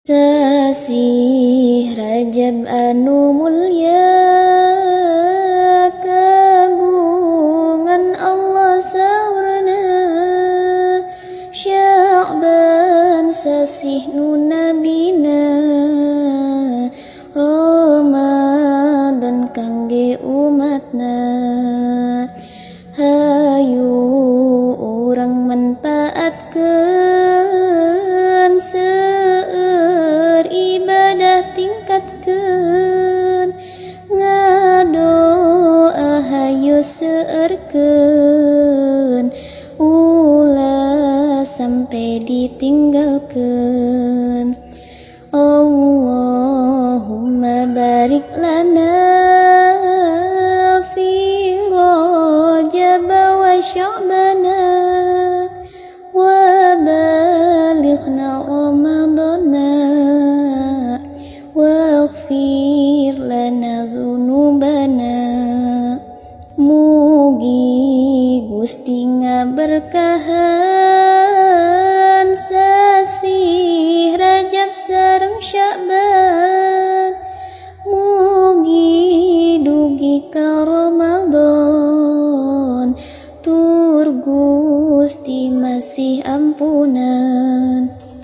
Kasih Rajab anu mulya, kagungan Allah saurna. Sya'ban sasih nu nabina, Ramadan kangge umatna. Hayu urang manfaatkeun seueur ibadah tingkatkeun, ngadoa hayu seueurkeun, ulah sampai ditinggalkeun. Allahumma barik lana fi Rajab wa Sya'bana, wa balighna Ramadana, waghfir lana dzunubana. Mugi Gusti ngaberkahan sasih Rajab sareng Sya'ban. Mugi dugi ka Ramadan, tur Gusti masih ampunan.